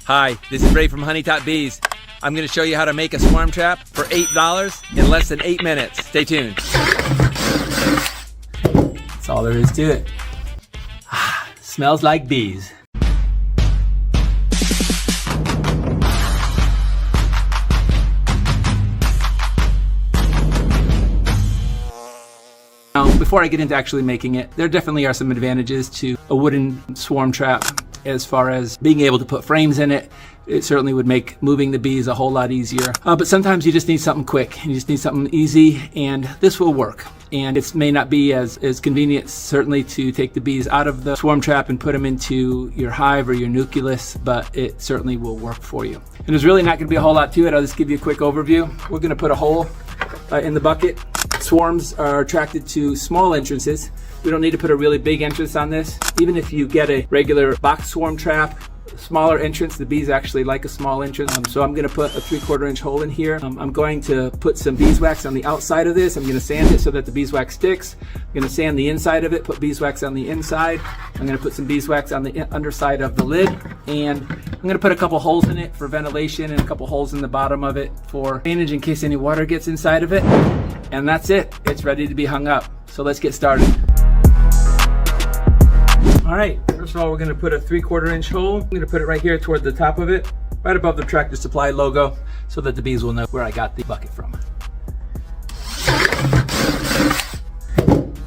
Hi, this is Ray from Honey Top Bees. I'm going to show you how to make a swarm trap for $8 in less than 8 minutes. Stay tuned. That's all there is to it. Smells like bees. Now, before I get into actually making it, there definitely are some advantages to a wooden swarm trap as far as being able to put frames in it. It certainly would make moving the bees a whole lot easier. But sometimes you just need something quick. You just need something easy, and this will work. And it may not be as convenient, certainly, to take the bees out of the swarm trap and put them into your hive or your nucleus, but it certainly will work for you. And there's really not going to be a whole lot to it. I'll just give you a quick overview. We're going to put a hole in the bucket. Swarms are attracted to small entrances. We don't need to put a really big entrance on this. Even if you get a regular box swarm trap, smaller entrance, the bees actually like a small entrance. So I'm going to put a 3/4 inch hole in here. I'm going to put some beeswax on the outside of this. I'm going to sand it so that the beeswax sticks. I'm going to sand the inside of it, put beeswax on the inside. I'm going to put some beeswax on the underside of the lid, and I'm going to put a couple holes in it for ventilation and a couple holes in the bottom of it for drainage in case any water gets inside of it. And that's it. It's ready to be hung up. So let's get started. All right, first of all, we're going to put a 3/4 inch hole. I'm going to put it right here toward the top of it, right above the Tractor Supply logo, so that the bees will know where I got the bucket from.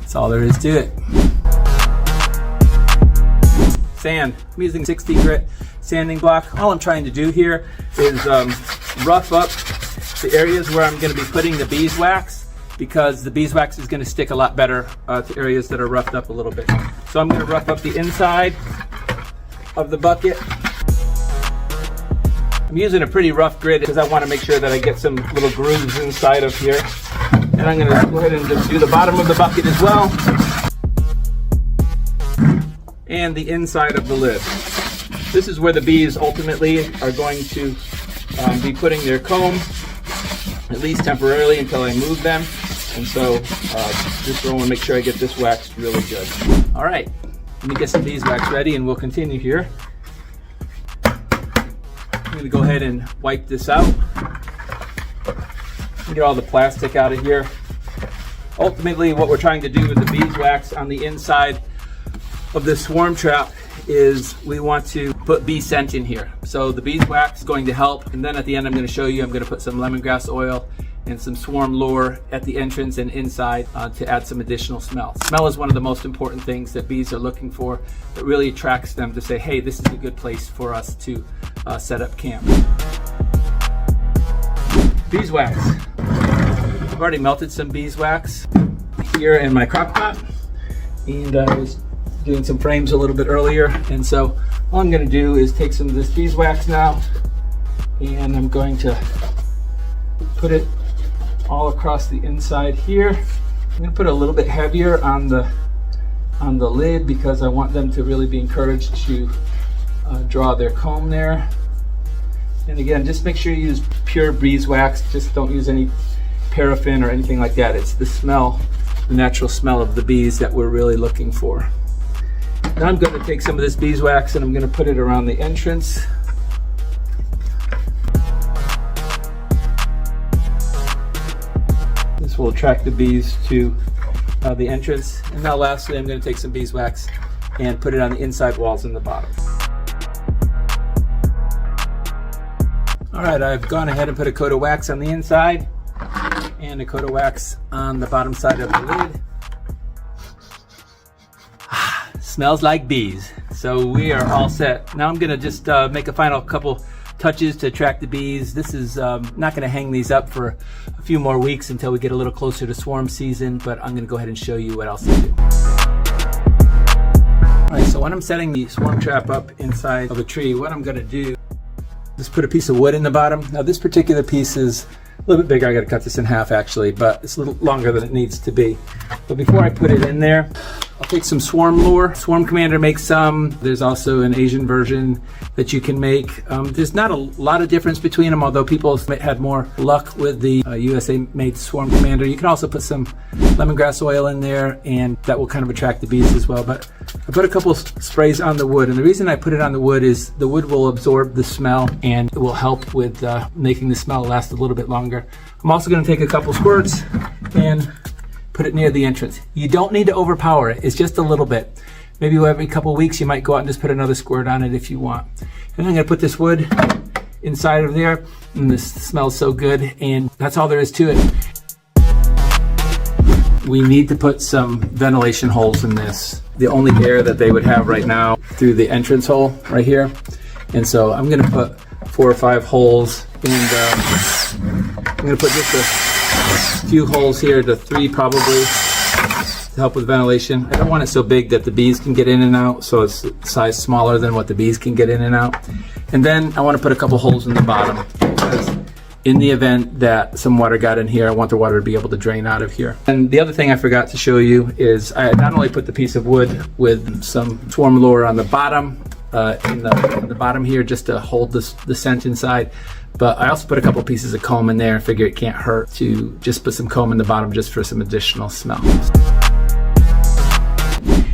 That's all there is to it. Sand. I'm using 60 grit sanding block. All I'm trying to do here is rough up the areas where I'm going to be putting the beeswax, because the beeswax is going to stick a lot better to areas that are roughed up a little bit. So I'm going to rough up the inside of the bucket. I'm using a pretty rough grid because I want to make sure that I get some little grooves inside of here. And I'm going to go ahead and just do the bottom of the bucket as well. And the inside of the lid. This is where the bees ultimately are going to be putting their comb, at least temporarily until I move them. And so just want to make sure I get this waxed really good. All right, let me get some beeswax ready and we'll continue here. I'm going to go ahead and wipe this out. Get all the plastic out of here. Ultimately, what we're trying to do with the beeswax on the inside of this swarm trap is we want to put bee scent in here. So the beeswax is going to help, and then at the end I'm going to show you, I'm going to put some lemongrass oil and some swarm lure at the entrance and inside to add some additional smell. Smell is one of the most important things that bees are looking for. It really attracts them to say, hey, this is a good place for us to set up camp. Beeswax. I've already melted some beeswax here in my crock pot, and I was doing some frames a little bit earlier, and so all I'm going to do is take some of this beeswax now, and I'm going to put it all across the inside here. I'm going to put a little bit heavier on the lid because I want them to really be encouraged to draw their comb there. And again, just make sure you use pure beeswax. Just don't use any paraffin or anything like that. It's the smell, the natural smell of the bees that we're really looking for. Now I'm going to take some of this beeswax and I'm going to put it around the entrance. This will attract the bees to the entrance. And now lastly, I'm going to take some beeswax and put it on the inside walls and the bottom. All right, I've gone ahead and put a coat of wax on the inside and a coat of wax on the bottom side of the lid. Smells like bees. So we are all set. Now I'm gonna just make a final couple touches to attract the bees. This is not gonna hang these up for a few more weeks until we get a little closer to swarm season, but I'm gonna go ahead and show you what else to do. All right, so when I'm setting the swarm trap up inside of a tree, what I'm gonna do is put a piece of wood in the bottom. Now this particular piece is a little bit bigger. I gotta cut this in half actually, but it's a little longer than it needs to be. But before I put it in there, I'll take some swarm lure. Swarm Commander makes some. There's also an Asian version that you can make. There's not a lot of difference between them, although people had more luck with the USA made Swarm Commander. You can also put some lemongrass oil in there, and that will kind of attract the bees as well. But I put a couple sprays on the wood, and the reason I put it on the wood is the wood will absorb the smell, and it will help with making the smell last a little bit longer. I'm also going to take a couple squirts and put it near the entrance. You don't need to overpower it. It's just a little bit. Maybe every couple of weeks you might go out and just put another squirt on it if you want. And I'm going to put this wood inside of there, and this smells so good, and that's all there is to it. We need to put some ventilation holes in this. The only air that they would have right now through the entrance hole right here. And so I'm going to put 4 or 5 holes, and I'm going to put just a few holes here, to 3 probably, to help with ventilation. I don't want it so big that the bees can get in and out, so it's size smaller than what the bees can get in and out. And then I want to put a couple holes in the bottom, because in the event that some water got in here, I want the water to be able to drain out of here. And the other thing I forgot to show you is I not only put the piece of wood with some swarm lure on the bottom, on the bottom here, just to hold the scent inside, but I also put a couple pieces of comb in there. I figure it can't hurt to just put some comb in the bottom just for some additional smell.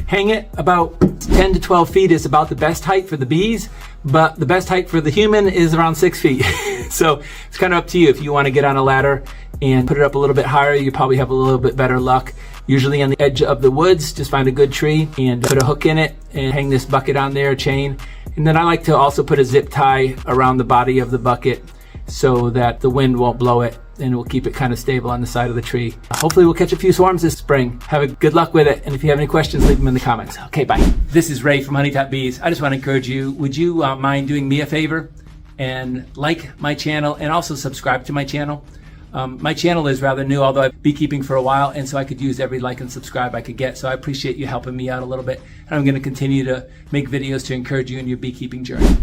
Hang it about 10 to 12 feet is about the best height for the bees, but the best height for the human is around 6 feet. So it's kind of up to you. If you want to get on a ladder and put it up a little bit higher, you probably have a little bit better luck. Usually on the edge of the woods, just find a good tree and put a hook in it and hang this bucket on there, a chain. And then I like to also put a zip tie around the body of the bucket so that the wind won't blow it, and it will keep it kind of stable on the side of the tree. Hopefully we'll catch a few swarms this spring. Have a good luck with it, and if you have any questions, leave them in the comments. Okay, bye. This is Ray from Honeytop Bees. I just want to encourage you, would you mind doing me a favor and like my channel and also subscribe to my channel? My channel is rather new, although I've been beekeeping for a while, and so I could use every like and subscribe I could get. So I appreciate you helping me out a little bit, and I'm going to continue to make videos to encourage you in your beekeeping journey.